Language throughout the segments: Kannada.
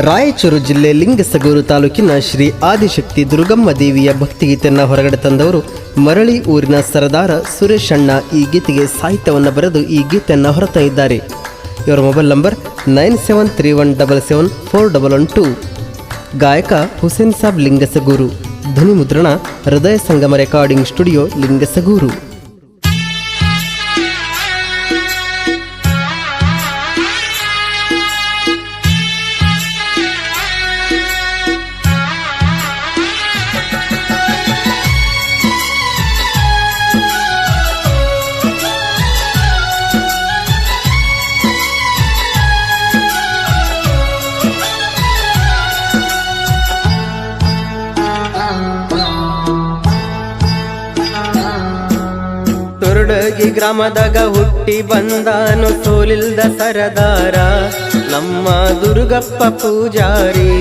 ರಾಯಚೂರು ಜಿಲ್ಲೆ ಲಿಂಗಸಗೂರು ತಾಲೂಕಿನ ಶ್ರೀ ಆದಿಶಕ್ತಿ ದುರ್ಗಮ್ಮ ದೇವಿಯ ಭಕ್ತಿಗೀತೆಯನ್ನು ಹೊರಗಡೆ ತಂದವರು ಮರಳಿ ಊರಿನ ಸರದಾರ ಸುರೇಶ್ ಅಣ್ಣ. ಈ ಗೀತೆಗೆ ಸಾಹಿತ್ಯವನ್ನು ಬರೆದು ಈ ಗೀತೆಯನ್ನು ಹೊರತಂದಿದ್ದಾರೆ. ಇವರ ಮೊಬೈಲ್ ನಂಬರ್ 9731774112. ಗಾಯಕ ಹುಸೇನ್ ಸಾಬ್ ಲಿಂಗಸಗೂರು. ಧ್ವನಿ ಮುದ್ರಣ ಹೃದಯ ಸಂಗಮ ರೆಕಾರ್ಡಿಂಗ್ ಸ್ಟುಡಿಯೋ ಲಿಂಗಸಗೂರು. ತುರುಡಗಿ ಗ್ರಾಮದಾಗ ಹುಟ್ಟಿ ಬಂದಾನು ಸೋಲಿಲ್ದ ಸರದಾರ ನಮ್ಮ ದುರ್ಗಪ್ಪ ಪೂಜಾರಿ.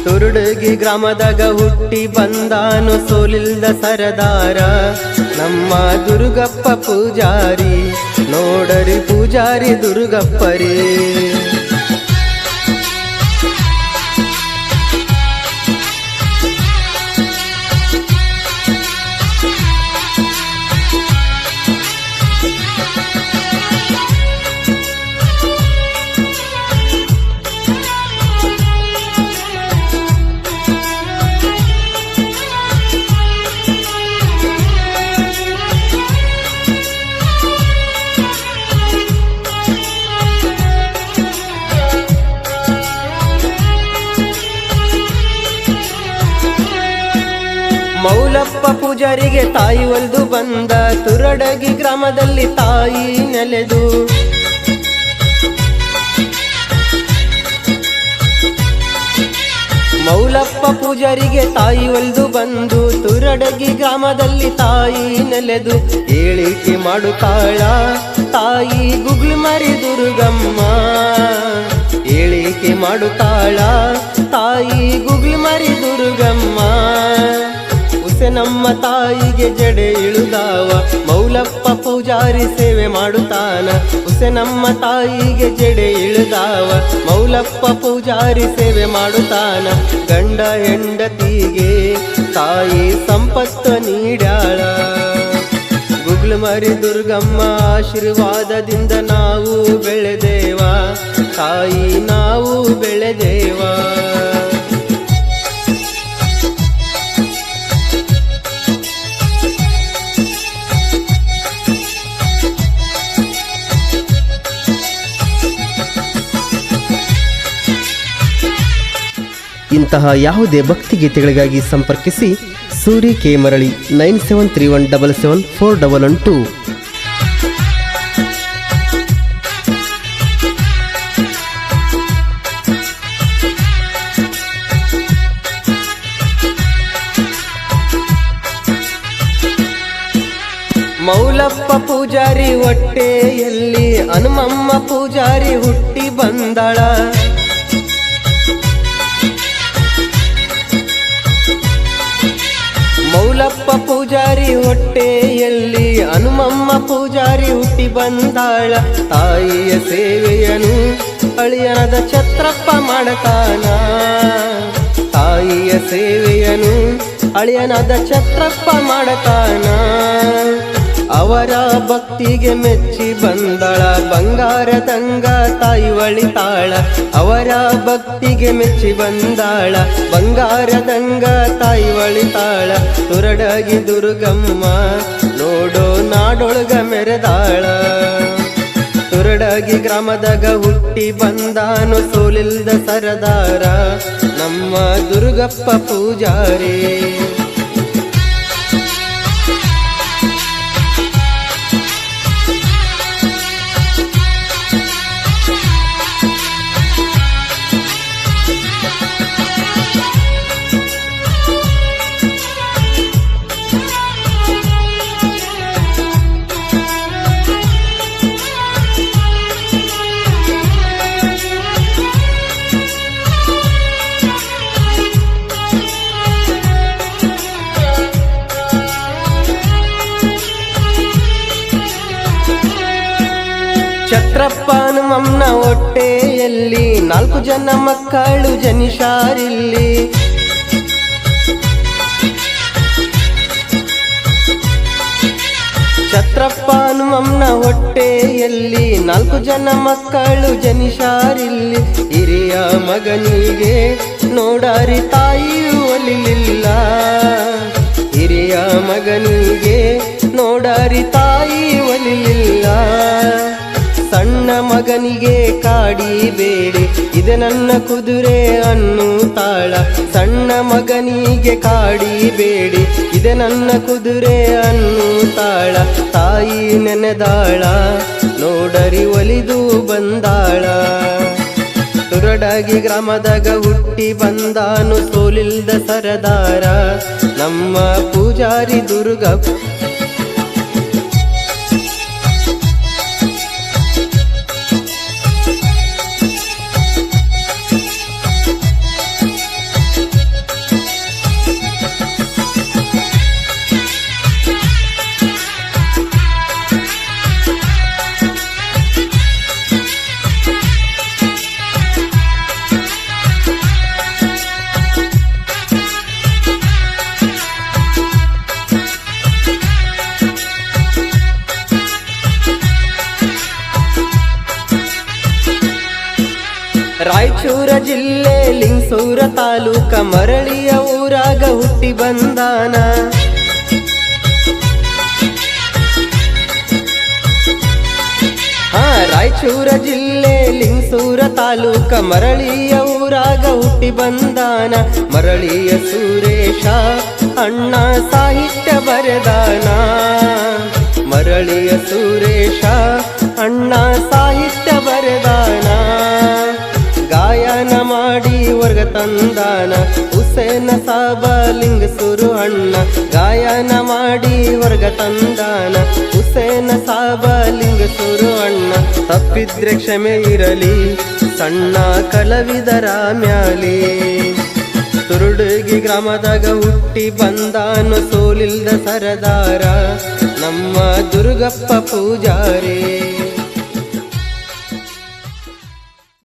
ತುರುಡಗಿ ಗ್ರಾಮದಾಗ ಹುಟ್ಟಿ ಬಂದಾನು ಸೋಲಿಲ್ದ ಸರದಾರ ನಮ್ಮ ದುರ್ಗಪ್ಪ ಪೂಜಾರಿ. ನೋಡರಿ ಪೂಜಾರಿ ದುರ್ಗಪ್ಪರಿ. ಮೌಲಪ್ಪ ಪೂಜಾರಿಗೆ ತಾಯಿ ಒಲ್ದು ಬಂದ ತುರಡಗಿ ಗ್ರಾಮದಲ್ಲಿ ತಾಯಿ ನೆಲೆದು. ಮೌಲಪ್ಪ ಪೂಜಾರಿಗೆ ತಾಯಿ ಒಲ್ದು ಬಂದು ತುರಡಗಿ ಗ್ರಾಮದಲ್ಲಿ ತಾಯಿ ನೆಲೆದು. ಏಳಿಕೆ ಮಾಡುತ್ತಾಳ ತಾಯಿ ಗುಗ್ಲು ಮರಿ ದುರ್ಗಮ್ಮ. ಏಳಿಕೆ ಮಾಡುತ್ತಾಳ ತಾಯಿ ಗುಗ್ಲು ಮರಿ ದುರ್ಗಮ್ಮ. ನಮ್ಮ ತಾಯಿಗೆ ಜಡೆ ಇಳುದಾವ ಮೌಲಪ್ಪ ಪೂಜಾರಿ ಸೇವೆ ಮಾಡುತ್ತಾನ. ನಮ್ಮ ತಾಯಿಗೆ ಜಡೆ ಇಳುದಾವ ಮೌಲಪ್ಪ ಪೂಜಾರಿ ಸೇವೆ ಮಾಡುತ್ತಾನ. ಗಂಡ ಹೆಂಡತಿಗೆ ತಾಯಿ ಸಂಪತ್ತು ನೀಡ್ಯಾಳ. ಗುಗ್ಲು ಮರಿ ದುರ್ಗಮ್ಮ ಆಶೀರ್ವಾದದಿಂದ ನಾವು ಬೆಳೆದೇವ ತಾಯಿ ನಾವು ಬೆಳೆದೇವ. ಇಂತಹ ಯಾವುದೇ ಭಕ್ತಿಗೀತೆಗಳಿಗಾಗಿ ಸಂಪರ್ಕಿಸಿ ಸೂರಿ ಕೆ ಮರಳಿ 9731774112. ಮೌಲಪ್ಪ ಪೂಜಾರಿ ಹೊಟ್ಟೆಯಲ್ಲಿ ಹನುಮಮ್ಮ ಪೂಜಾರಿ ಹುಟ್ಟಿ ಬಂದಳ. ಮೌಲಪ್ಪ ಪೂಜಾರಿ ಹೊಟ್ಟೆಯಲ್ಲಿ ಹನುಮಮ್ಮ ಪೂಜಾರಿ ಹುಟ್ಟಿ ಬಂದಾಳ. ತಾಯಿಯ ಸೇವೆಯನು ಅಳಿಯನದ ಛತ್ರಪ್ಪ ಮಾಡತಾನ. ತಾಯಿಯ ಸೇವೆಯನು ಅಳಿಯನದ ಛತ್ರಪ್ಪ ಮಾಡತಾನ. ಅವರ ಭಕ್ತಿಗೆ ಮೆಚ್ಚಿ ಬಂದಳ ಬಂಗಾರದಂಗ ತಾಯಿ ಒಳಿತಾಳ. ಅವರ ಭಕ್ತಿಗೆ ಮೆಚ್ಚಿ ಬಂದಾಳ ಬಂಗಾರದಂಗ ತಾಯಿ ಒಳಿತಾಳ. ತುರಡಗಿ ದುರ್ಗಮ್ಮ ನೋಡೋ ನಾಡೊಳಗ ಮೆರೆದಾಳ. ತುರಡಗಿ ಗ್ರಾಮದಾಗ ಹುಟ್ಟಿ ಬಂದಾನು ಸೋಲಿಲ್ದ ಸರದಾರ ನಮ್ಮ ದುರ್ಗಪ್ಪ ಪೂಜಾರಿ. ಛತ್ರಪ್ಪ ಹನುಮಮ್ಮನ ಹೊಟ್ಟೆಯಲ್ಲಿ 4 ಜನ ಮಕ್ಕಳು ಜನಿಷಾರಿಲ್ಲಿ. ಛತ್ರಪ್ಪ ಹನುಮಂನ ಹೊಟ್ಟೆಯಲ್ಲಿ 4 ಜನ ಮಕ್ಕಳು ಜನಿಷಾರಿಲ್ಲಿ. ಹಿರಿಯ ಮಗನಿಗೆ ನೋಡಾರಿ ತಾಯಿಯು ಒಲಿಲಿಲ್ಲ. ಹಿರಿಯ ಮಗನಿಗೆ ನೋಡಾರಿ ತಾಯಿ ಒಲಿಲಿಲ್ಲ. ಸಣ್ಣ ಮಗನಿಗೆ ಕಾಡಿಬೇಡಿ ಇದು ನನ್ನ ಕುದುರೆ ಅನ್ನುತ್ತಾಳ. ಸಣ್ಣ ಮಗನಿಗೆ ಕಾಡಿಬೇಡಿ ಇದು ನನ್ನ ಕುದುರೆ ಅನ್ನುತ್ತಾಳ. ತಾಯಿ ನೆನೆದಾಳ ನೋಡರಿ ಒಲಿದು ಬಂದಾಳ. ತುರಡಗಿ ಗ್ರಾಮದಾಗ ಹುಟ್ಟಿ ಬಂದಾನು ಸೋಲಿಲ್ದ ಸರದಾರ ನಮ್ಮ ಪೂಜಾರಿ ದುರ್ಗ. ರಾಯಚೂರ ಜಿಲ್ಲೆ ಲಿಂಗಸೂರ ತಾಲೂಕ ಮರಳಿಯ ಊರಾಗ ಹುಟ್ಟಿ ಬಂದಾನ. ರಾಯಚೂರ ಜಿಲ್ಲೆ ಲಿಂಗಸೂರ ತಾಲೂಕ ಮರಳಿಯ ಊರಾಗ ಹುಟ್ಟಿ ಬಂದಾನ. ಮರಳಿಯ ಸುರೇಶ ಅಣ್ಣ ಸಾಹಿತ್ಯ ಬರೆದಾನ. ಮರಳಿಯ ಸುರೇಶ ಅಣ್ಣ ಸಾಹಿತ್ಯ ಬರೆದಾನ. ಗಾಯನ ಮಾಡಿ ವರ್ಗ ತಂದಾನ ಹುಸೇನ ಸಾಬ ಲಿಂಗಸೂರು ಅಣ್ಣ. ಗಾಯನ ಮಾಡಿ ವರ್ಗ ತಂದಾನ ಹುಸೇನ ಸಾಬ ಲಿಂಗಸೂರು ಅಣ್ಣ. ತಪ್ಪಿದ್ರೆ ಕ್ಷಮೆ ಇರಲಿ ಸಣ್ಣ ಕಲಾವಿದರ ಮ್ಯಾಲಿ. ತುರುಡಗಿ ಗ್ರಾಮದಾಗ ಹುಟ್ಟಿ ಬಂದಾನು ಸೋಲಿಲ್ದ ಸರದಾರ ನಮ್ಮ ದುರ್ಗಪ್ಪ ಪೂಜಾರಿ.